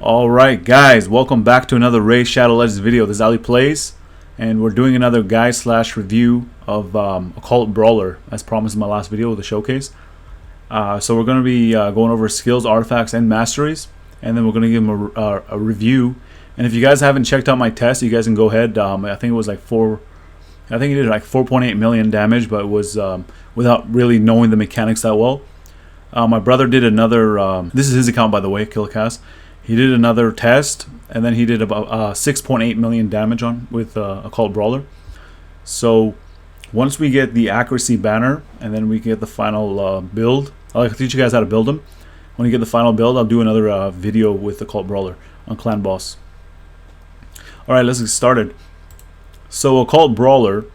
Alright guys, welcome back to another Ray Shadow Legends video. This is Ali Plays, and we're doing another guide slash review of Occult Brawler, as promised in my last video with the showcase. So we're going to be going over skills, artifacts, and masteries, and then we're going to give them a review. And if you guys haven't checked out my test, you guys can go ahead. I think it was like I think he did like 4.8 million damage, but it was without really knowing the mechanics that well. My brother did another, this is his account by the way, Killcast. He did another test, and then he did about 6.8 million damage with Occult Brawler. So once we get the accuracy banner, and then we get the final build, I'll teach you guys how to build them. When you get the final build, I'll do another video with Occult Brawler on Clan Boss. Alright, let's get started. So Occult Brawler,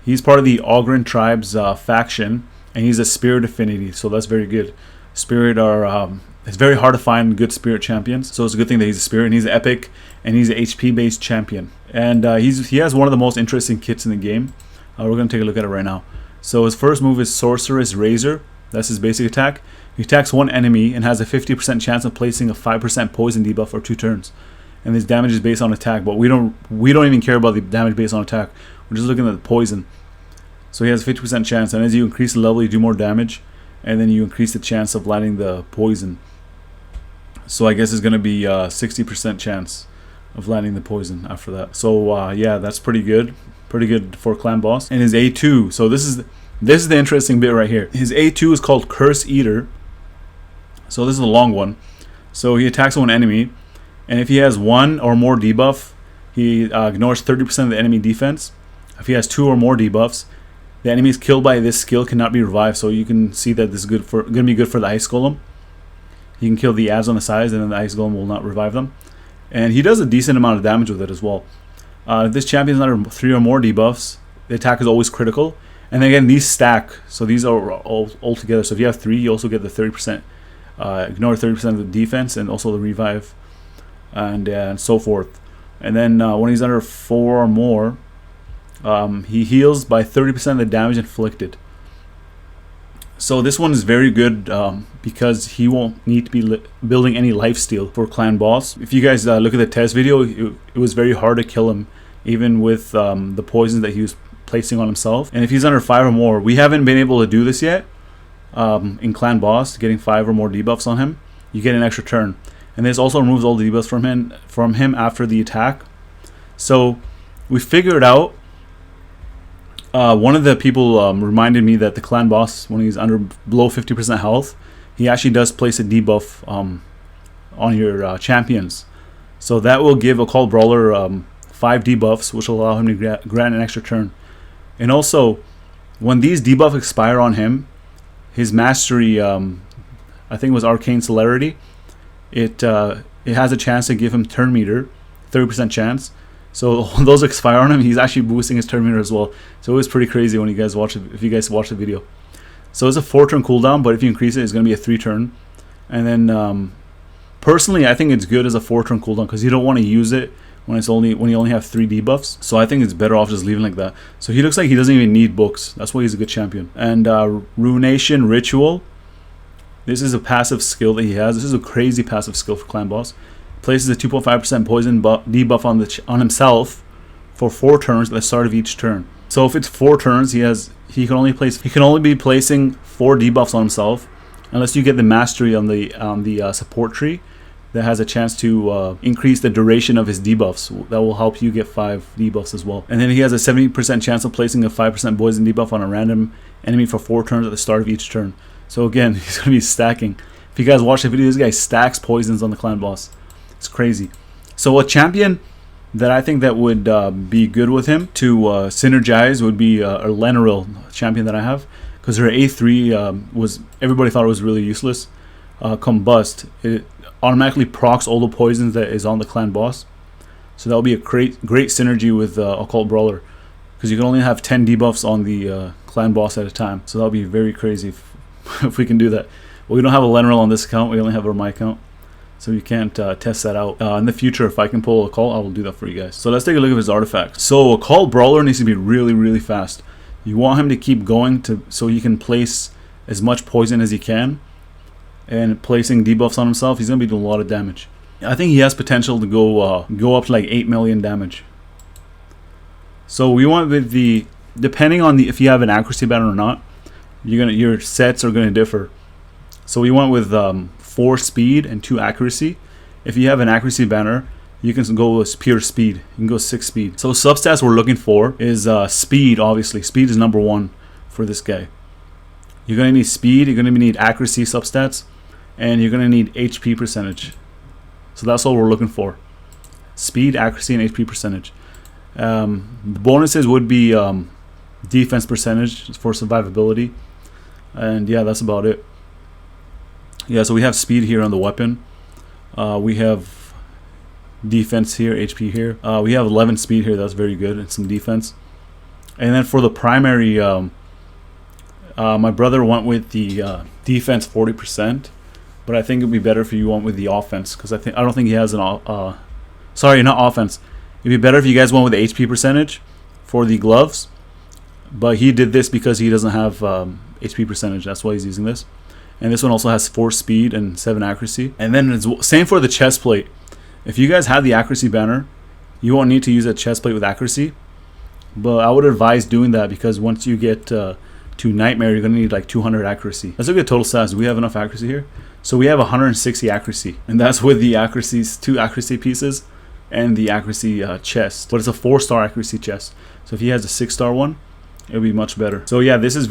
he's part of the Ogren Tribe's faction, and he's a Spirit Affinity, so that's very good. Spirit are... it's very hard to find good Spirit champions, so it's a good thing that he's a Spirit, and he's epic, and he's an HP based champion, and he has one of the most interesting kits in the game. We're going to take a look at it right now. So his first move is Sorceress Razor. That's his basic attack. He attacks one enemy and has a 50% chance of placing a 5% poison debuff for 2 turns, and his damage is based on attack, but we don't even care about the damage based on attack. We're just looking at the poison. So he has a 50% chance, and as you increase the level, you do more damage, and then you increase the chance of landing the poison. So I guess it's going to be 60% chance of landing the poison after that. So yeah, that's pretty good for Clan Boss. And his A2, so this is the interesting bit right here. His A2 is called Curse Eater. So this is the long one. So he attacks one enemy, and if he has 1 or more debuff, he ignores 30% of the enemy defense. If he has 2 or more debuffs, the enemies killed by this skill cannot be revived. So you can see that this is going to be good for the Ice Golem. You can kill the ads on the sides, and then the Ice Golem will not revive them. And he does a decent amount of damage with it as well. If this champion is under 3 or more debuffs, the attack is always critical. And again, these stack, so these are all together. So if you have 3, you also get the 30%, ignore 30% of the defense, and also the revive, and so forth. And then when he's under 4 or more, he heals by 30% of the damage inflicted. So this one is very good because he won't need to be building any lifesteal for Clan Boss. If you guys look at the test video, it was very hard to kill him, even with the poisons that he was placing on himself. And if he's under 5 or more, we haven't been able to do this yet in Clan Boss, getting 5 or more debuffs on him. You get an extra turn. And this also removes all the debuffs from him after the attack. So we figured out, one of the people reminded me that the Clan Boss, when he's below 50% health, he actually does place a debuff on your champions. So that will give Occult Brawler 5 debuffs, which will allow him to grant an extra turn. And also, when these debuffs expire on him, his mastery, I think it was Arcane Celerity, it has a chance to give him turn meter, 30% chance. So those expire on him. He's actually boosting his turn meter as well. So it was pretty crazy when you guys watch it, if you guys watch the video. So it's a 4-turn cooldown, but if you increase it, it's going to be a 3-turn. And then personally, I think it's good as a 4-turn cooldown because you don't want to use it when you only have 3 debuffs. So I think it's better off just leaving like that. So he looks like he doesn't even need books. That's why he's a good champion. And Ruination Ritual. This is a passive skill that he has. This is a crazy passive skill for Clan Boss. Places a 2.5% poison debuff on himself for 4 turns at the start of each turn. So if it's 4 turns, he can only be placing 4 debuffs on himself, unless you get the mastery on the support tree that has a chance to increase the duration of his debuffs. That will help you get 5 debuffs as well. And then he has a 70% chance of placing a 5% poison debuff on a random enemy for 4 turns at the start of each turn. So again, he's going to be stacking. If you guys watch the video, this guy stacks poisons on the Clan Boss. It's crazy. So a champion that I think that would be good with him to synergize would be a Lenaril champion that I have, because her A3 everybody thought it was really useless. Combust, it automatically procs all the poisons that is on the Clan Boss. So that will be a great synergy with Occult Brawler, because you can only have 10 debuffs on the Clan Boss at a time. So that will be very crazy if we can do that. Well, we don't have a Lenaril on this account. We only have it on my account. So you can't test that out. In the future, if I can pull Occult, I will do that for you guys. So let's take a look at his artifacts. So Occult Brawler needs to be really, really fast. You want him to keep going so he can place as much poison as he can. and placing debuffs on himself, he's gonna be doing a lot of damage. I think he has potential to go up to like 8 million damage. So we went with the, depending on the, if you have an accuracy banner or not, your sets are gonna differ. So we went with 4 speed and 2 accuracy. If you have an accuracy banner, you can go with pure speed. You can go 6 speed. So substats we're looking for is speed. Obviously, speed is number 1 for this guy. You're gonna need speed. You're gonna need accuracy substats, and you're gonna need HP percentage. So that's all we're looking for: speed, accuracy, and HP percentage. The bonuses would be defense percentage for survivability, and yeah, that's about it. Yeah, so we have speed here on the weapon. We have defense here, HP here. We have 11 speed here. That's very good, and some defense. And then for the primary, my brother went with the defense 40%, but I think it'd be better if you went with the offense, because I don't think he has an sorry, not offense. It'd be better if you guys went with the HP percentage for the gloves, but he did this because he doesn't have HP percentage. That's why he's using this. And this one also has 4 speed and 7 accuracy. And then it's same for the chest plate. If you guys have the accuracy banner, you won't need to use a chest plate with accuracy, but I would advise doing that, because once you get to Nightmare, you're gonna need like 200 accuracy. Let's look at total stats. Do we have enough accuracy here? So we have 160 accuracy, and that's with the accuracies, 2 accuracy pieces and the accuracy chest. But it's a 4-star accuracy chest. So if he has a 6-star one, it'll be much better. So yeah, this is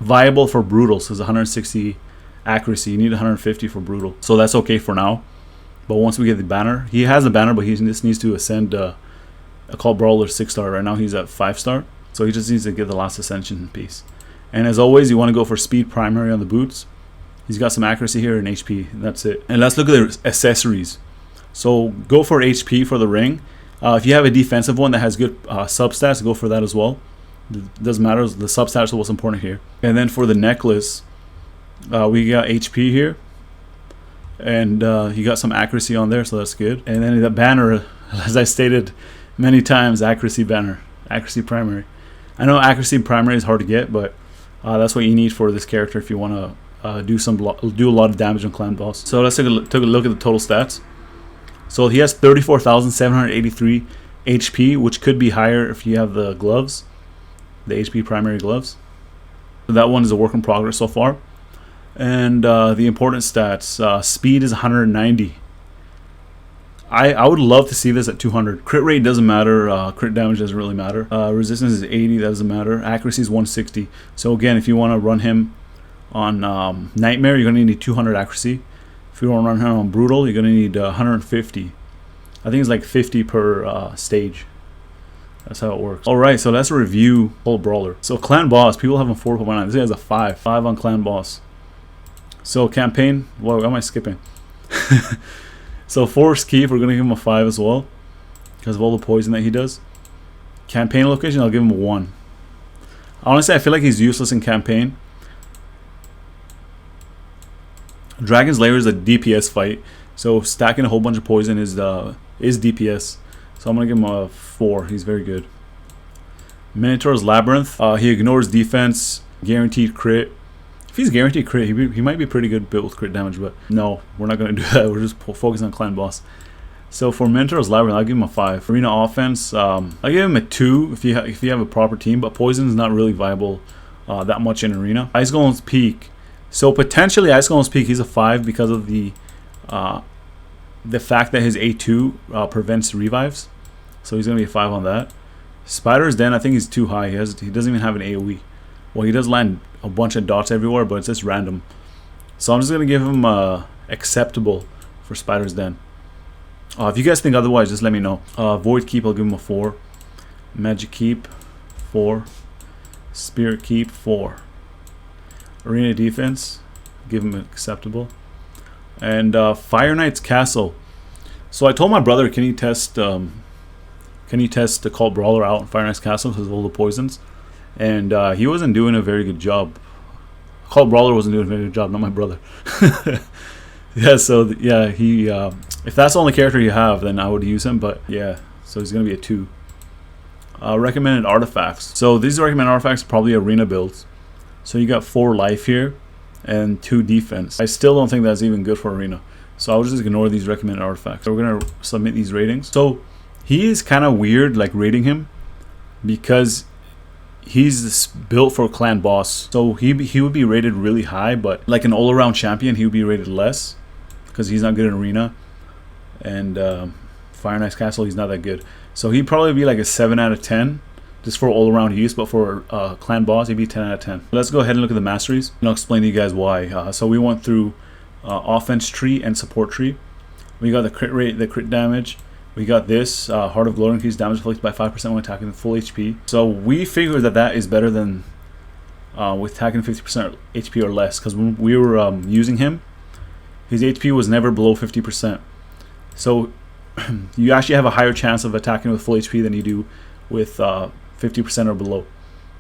viable for brutal. So it's 160 accuracy. You need 150 for brutal. So that's okay for now. But once we get the banner, he has a banner, but he just needs to ascend Occult Brawler 6-star. Right now he's at 5-star. So he just needs to get the last ascension piece. And as always, you want to go for speed primary on the boots. He's got some accuracy here and HP. And that's it. And let's look at the accessories. So go for HP for the ring. If you have a defensive one that has good substats, go for that as well. It doesn't matter. The substats are what's important here. And then for the necklace, we got HP here. And he got some accuracy on there, so that's good. And then the banner, as I stated many times, accuracy banner, accuracy primary. I know accuracy primary is hard to get, but that's what you need for this character if you want to do a lot of damage on clan boss. So let's take a look at the total stats. So he has 34,783 HP, which could be higher if you have the gloves, the HP primary gloves. So that one is a work in progress so far. And the important stats, speed is 190. I would love to see this at 200. Crit rate doesn't matter. Crit damage doesn't really matter. Resistance is 80. That doesn't matter. Accuracy is 160. So again, if you want to run him on Nightmare, you're going to need 200 accuracy. If you want to run him on Brutal, you're going to need 150. I think it's like 50 per stage. That's how it works. Alright, so let's review Occult Brawler. So Clan Boss, people have a 4.9. This guy has a 5. 5 on Clan Boss. So campaign, whoa, why am I skipping? So Force Keep, we're going to give him a 5 as well, because of all the poison that he does. Campaign location, I'll give him a 1. Honestly, I feel like he's useless in campaign. Dragon's Lair is a DPS fight, so stacking a whole bunch of poison is DPS. So I'm going to give him a 4. He's very good. Minotaur's Labyrinth, he ignores defense, guaranteed crit. If he's guaranteed crit, he might be pretty good built with crit damage, but no, we're not going to do that. We're just focusing on Clan Boss. So for Minotaur's Labyrinth, I'll give him a 5. Arena Offense, I'll give him a 2 if you have a proper team, but Poison is not really viable that much in Arena. Ice Golem's Peak. So potentially Ice Golem's Peak, he's a 5 because of the fact that his A2 prevents revives. So he's going to be a 5 on that. Spider's Den, I think he's too high. He doesn't even have an AoE. Well, he does land a bunch of dots everywhere, but it's just random. So I'm just going to give him acceptable for Spider's Den. If you guys think otherwise, just let me know. Void Keep, I'll give him a 4. Magic Keep, 4. Spirit Keep, 4. Arena Defense, give him acceptable. And Fire Knight's Castle. So I told my brother, can you test the Occult Brawler out in Fire Knight's Castle because of all the poisons? And he wasn't doing a very good job. Occult Brawler wasn't doing a very good job, not my brother. Yeah, so yeah, he if that's the only character you have, then I would use him. But yeah, so he's gonna be a 2. Recommended artifacts. So these recommended artifacts are probably arena builds. So you got 4 life here, and 2 defense. I still don't think that's even good for arena. So I'll just ignore these recommended artifacts. So we're gonna submit these ratings. So he is kind of weird, like rating him, because he's built for clan boss. So he would be rated really high, but like an all-around champion, he would be rated less because he's not good in arena. And Fire Knight's Castle, he's not that good. So he'd probably be like a 7 out of 10 just for all-around use, but for clan boss, he'd be 10 out of 10. Let's go ahead and look at the masteries, and I'll explain to you guys why. So we went through offense tree and support tree. We got the crit rate, the crit damage. We got this Heart of Glory, increased damage inflicted by 5% when attacking full HP. So we figured that that is better than with attacking 50% HP or less, because when we were using him, his HP was never below 50%. So you actually have a higher chance of attacking with full HP than you do with 50% or below,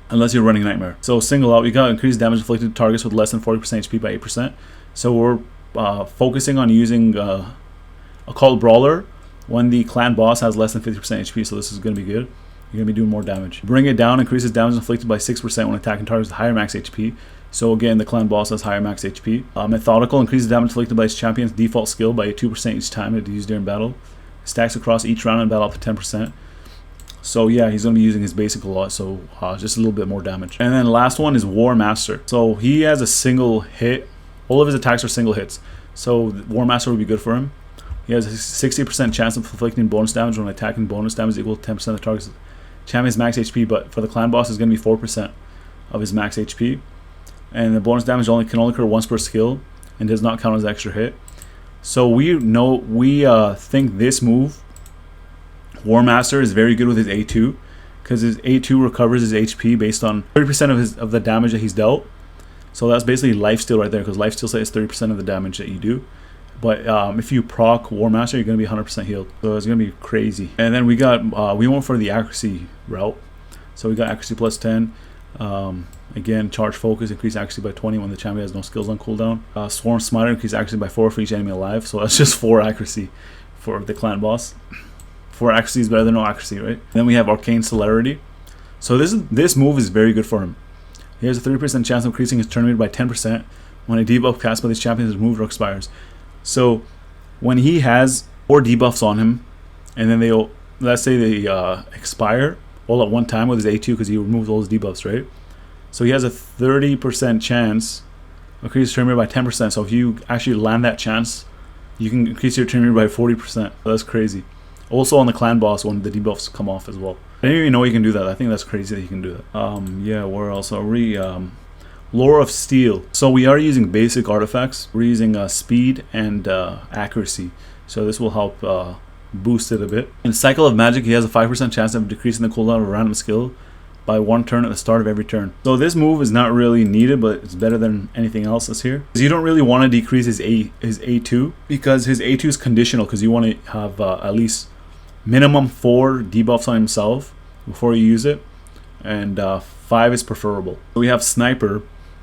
unless you're running Nightmare. So single out, we got increased damage inflicted to targets with less than 40% HP by 8%. So we're focusing on using Occult Brawler when the clan boss has less than 50% HP, so this is going to be good. You're going to be doing more damage. Bring it down, increases damage inflicted by 6% when attacking targets with higher max HP. So again, the clan boss has higher max HP. Methodical, increases damage inflicted by his champion's default skill by 2% each time it is used during battle. Stacks across each round in battle up to 10%. So yeah, he's going to be using his basic a lot, so just a little bit more damage. And then last one is War Master. So he has a single hit. All of his attacks are single hits. So War Master would be good for him. He has a 60% chance of inflicting bonus damage when attacking. Bonus damage equal to 10% of the target's champion's max HP, but for the clan boss is going to be 4% of his max HP. And the bonus damage can only occur once per skill and does not count as extra hit. So we think this move, War Master, is very good with his A2, because his A2 recovers his HP based on 30% of the damage that he's dealt. So that's basically lifesteal right there, because lifesteal says 30% of the damage that you do. But if you proc War Master, you're going to be 100% healed. So it's going to be crazy. And then we went for the accuracy route. So we got accuracy plus 10. Again, charge focus, increase accuracy by 20 when the champion has no skills on cooldown. Swarm Smiter, increase accuracy by 4 for each enemy alive. So that's just 4 accuracy for the clan boss. 4 accuracy is better than no accuracy, right? And then we have Arcane Celerity. So this move is very good for him. He has a 30% chance of increasing his turn rate by 10% when a debuff cast by this champion is removed or expires. So when he has 4 debuffs on him, and then let's say they expire all at one time with his A2, because he removes all his debuffs, right? So he has a 30% chance of increase his turn rate by 10%. So if you actually land that chance, you can increase your turn rate by 40%. That's crazy. Also on the clan boss when the debuffs come off as well. I didn't even know you can do that. I think that's crazy that you can do that. Yeah, where else are we? Lore of Steel. So we are using basic artifacts. We're using speed and accuracy. So this will help boost it a bit. In Cycle of Magic, he has a 5% chance of decreasing the cooldown of a random skill by 1 turn at the start of every turn. So this move is not really needed, but it's better than anything else that's here. You don't really want to decrease his A2, because his A2 is conditional, because you want to have at least minimum 4 debuffs on himself before you use it, and 5 is preferable. So we have Sniper.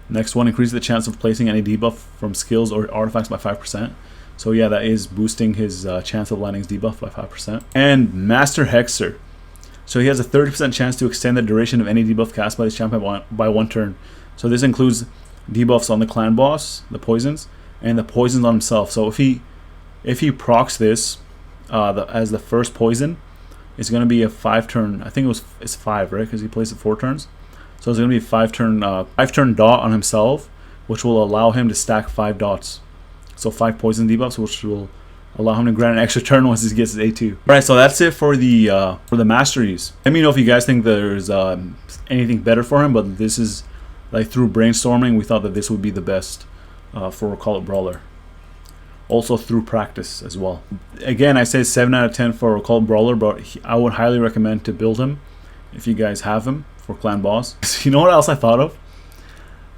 Next one, increases the chance of placing any debuff from skills or artifacts by 5%. So yeah, that is boosting his chance of landing his debuff by 5%. And Master Hexer. So he has a 30% chance to extend the duration of any debuff cast by this champion by 1 turn. So this includes debuffs on the clan boss, the poisons, and the poisons on himself. So if he procs this as the first poison, it's going to be a 5-turn. I think it's 5, right? Because he plays it 4 turns. So it's going to be a 5-turn dot on himself, which will allow him to stack 5 dots. So 5 poison debuffs, which will allow him to grant an extra turn once he gets his A2. Alright, so that's it for the masteries. Let me know if you guys think there's anything better for him, but this is, like, through brainstorming, we thought that this would be the best for Occult Brawler. Also through practice as well. Again, I say 7 out of 10 for Occult Brawler, but I would highly recommend to build him if you guys have him for clan boss. You know what else I thought of?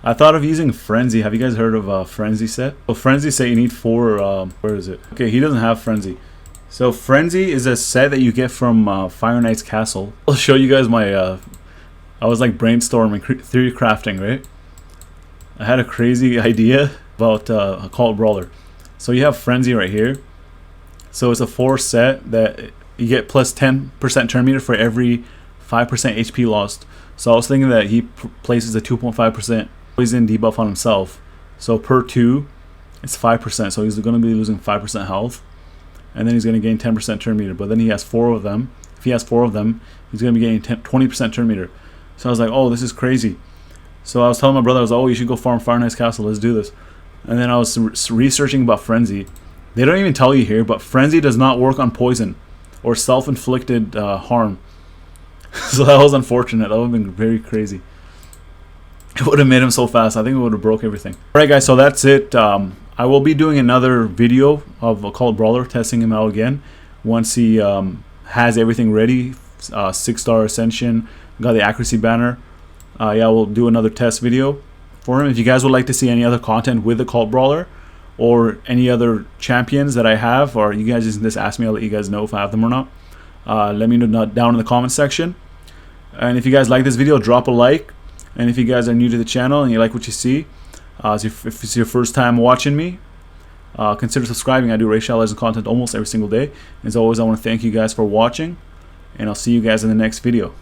I thought of using Frenzy. Have you guys heard of Frenzy set? So Frenzy set, you need 4, where is it? Okay, he doesn't have Frenzy. So Frenzy is a set that you get from Fire Knight's Castle. I'll show you guys my, I was like brainstorming, theory crafting, right? I had a crazy idea about Occult Brawler. So you have Frenzy right here. So it's a 4 set that you get plus 10% turn meter for every 5% HP lost. So I was thinking that he places a 2.5% poison debuff on himself So per 2, it's 5%. So he's going to be losing 5% health. And then he's going to gain 10% turn meter. But then he has 4 of them. If he has 4 of them, he's going to be gaining 20% turn meter. So I was like, oh, this is crazy. So I was telling my brother, I was like, oh, you should go farm Fire Knight's Castle. Let's do this. And then I was researching about Frenzy. They don't even tell you here, but Frenzy does not work on poison or self-inflicted harm. So that was unfortunate. That would have been very crazy. It would have made him so fast. I think it would have broke everything. Alright guys, so that's it. I will be doing another video of Occult Brawler, testing him out again. Once he has everything ready, 6-star Ascension, got the accuracy banner. Yeah, we'll do another test video for him. If you guys would like to see any other content with Occult Brawler, or any other champions that I have, or you guys just ask me, I'll let you guys know if I have them or not. Let me know down in the comment section. And if you guys like this video, drop a like. And if you guys are new to the channel and you like what you see, if it's your first time watching me, consider subscribing. I do Ray Shadow Legends content almost every single day. As always, I want to thank you guys for watching, and I'll see you guys in the next video.